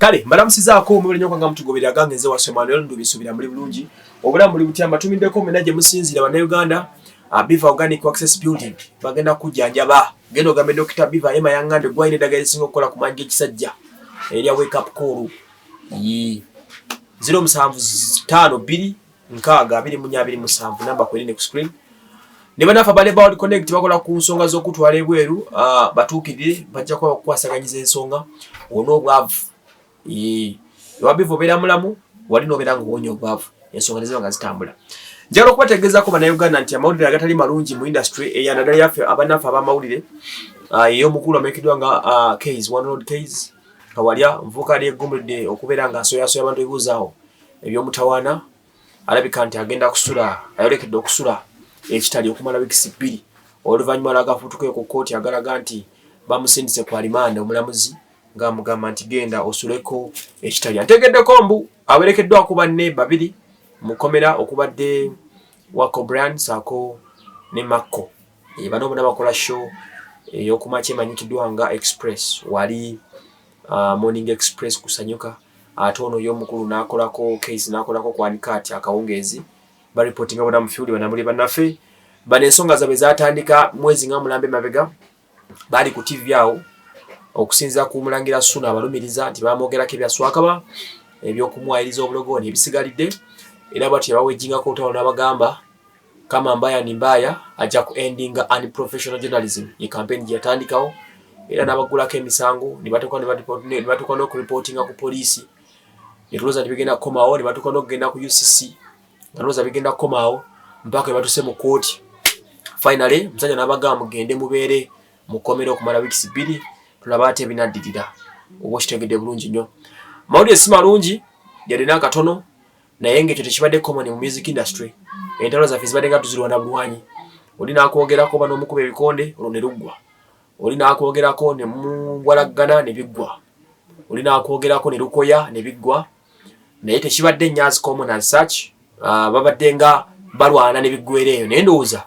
Kale mbalamusizaako omubiri nnyo kwanga mutugobera gange nze Wasio Manuel ndubisubira muri bulungi obulamu buli butyamba tumiddeko menaje musinzira bannayuganda Biva Organic Access Building bagenda kujjanjaba genda ogambe Dr. Biva Emma Yangande gwayine eddagala erisinga okukola ku mangi ekisajja erya wake up call 0752 namba kweline ku screen ne banafa bale bawo connect bakola ku nsonga z'okutwala ebweru batuukirire bajja kwasaganyiza ensonga ono obwavu Wabivo bera mulamu wali nobera ng'owonya obwavu ensonga ne ziba nga zitambula njagala okubategeezaako bannayuganda nti amawulire agatali malungi mu industry eyanadala yaffe abanafu ab'amawulire ey'omukulu amerekeddwa nga Case One Road Case Kawalya nvuka ali eggumulidde okubeera ng'asoyasoya abantu ebibuuzaawo eby'omutawaana alabika nti agenda kusula ayolekedde okusula ekitali okumala wiikisi 2 oluvannyuma lw'agafuutuko ku kkooti agalaga nti bamusindise ku alimanda omulamuzi ng'amugamba nti genda osuleko ekitali antegeddeko mbu awerekeddwa akuba ne babiri mukomera okubadde Wako Brand saako ne Mako bano bonna bakola show ey'okumakya emanyikiddwa nga Express wali Morning Express kusanyuka ate ono y'omukulu n'akolako Case n'akolako kwanikati akawungeezi baripotinga bona mufyuli banamuli bannaffe bano ensonga zaabwe zaatandika mwezi nga mulambe mabega bali ku TV awo okusinza ku mulangira Suna abalumiriza nti bamwogerako ebyaswakaba eby'okumwayiriza obulogo n'ebisigalidde era bati yabawejjingako olutalo n'abagamba kama mbaya ni mbaya ajja ku endinga unprofessional journalism ye campaign gye yatandikawo era n'abagulako emisango ne batuuka n'okuripotinga ku poliisi ne tulowooza nti bigenda kukomawo ne batuuka n'okugenda ku UCC nga tulowooza bigenda kukomawo mpaka we batuse mu kooti finally musajja n'abagamba mugende mubeere mukomere okumala wiikisi 2 tulaba ate binaddirira oba okitegedde bulungi nnyo mawulire si malungi yalina akatono naye ng'ekyo tekibadde common mu music industry entalo zaffe zibadde nga tuzirwana bulwanyi oli n'akwogerako bano omukuba ebikonde olwo ne luggwa oli n'akwogerako ne muwalaggana ne biggwa oli n'akwogerako ne lukoya ne biggwa naye tekibadde nnyo common as such babadde nga balwana ne biggwereeyo naye ndowooza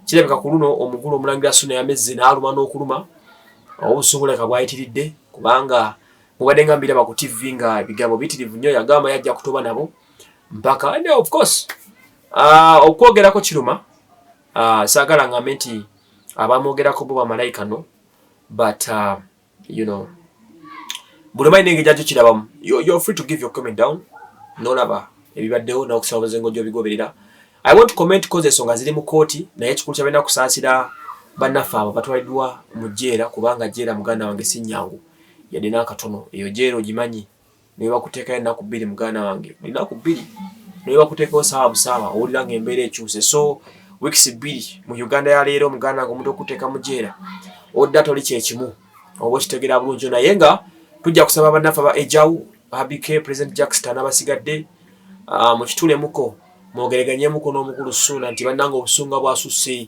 kirabika ku luno omukulu omulangira Suna yamezze n'aluma n'okuluma obusoboleka bwayitiridde kubanga mubadde nga mbiraba ku TV nga ebigambo bitirivu nnyo yagamba yajja kutoba nabo mpaka and of course okwogerako kiruma saagala ngambe nti abamwogerako bo bamalayika no but you know buli omanyi n'engeri gyakyo kirabamu you're free to give your comment down n'olaba ebibaddewo n'okusaba obuzengo gy'obigoberera I want to comment cause ensonga ziri mu kooti naye ekikulu kyabena kusaasira bannaffe abo batwaliddwa mu jjeera kubanga jjeera muganda wange si nnyangu yadde n'akatono eyo jjeera ogimanyi naye bakuteekayo ennaku 2 muganda wange ennaku 2 naye bakuteekayo saawa busaawa owulira ng'embeera ekyuse so wiikisi 2 mu Uganda ya leero muganda wange omuntu okuteeka mu jjeera odda toli kyekimu oba okitegeera bulungi naye nga tujja kusaba bannaffe aba Ejawu ABK President Jackson n'abasigadde mu kitulemuko mwogereganyemuko n'omukulu Suna nti bannanga obusunga bwasusse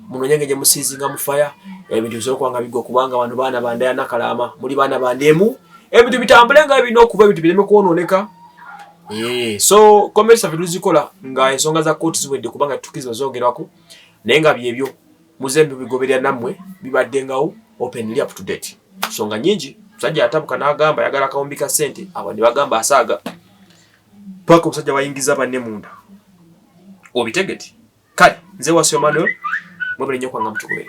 munonyange gye musiizinga mu fire ebintu bisobola bigwa kubanga bano baana bandaya nakalaama muli baana bandemu ebintu bitambule nga bino okuba ebintu bireme kwonooneka so comments zaffe tuzikola nga ensonga za kooti ziwedde kubanga tukiziba zoogerwako naye nga byebyo muzembe bigoberera nammwe bibaddengawo openly up to date nsonga nyingi musajja atabuka n'agamba yagala akawumbi ssente abo ne bagamba asaaga paka omusajja bayingiza banne munda obitegeti kale nze Wasio Manuel mwebale nnyo kwanga mutugobere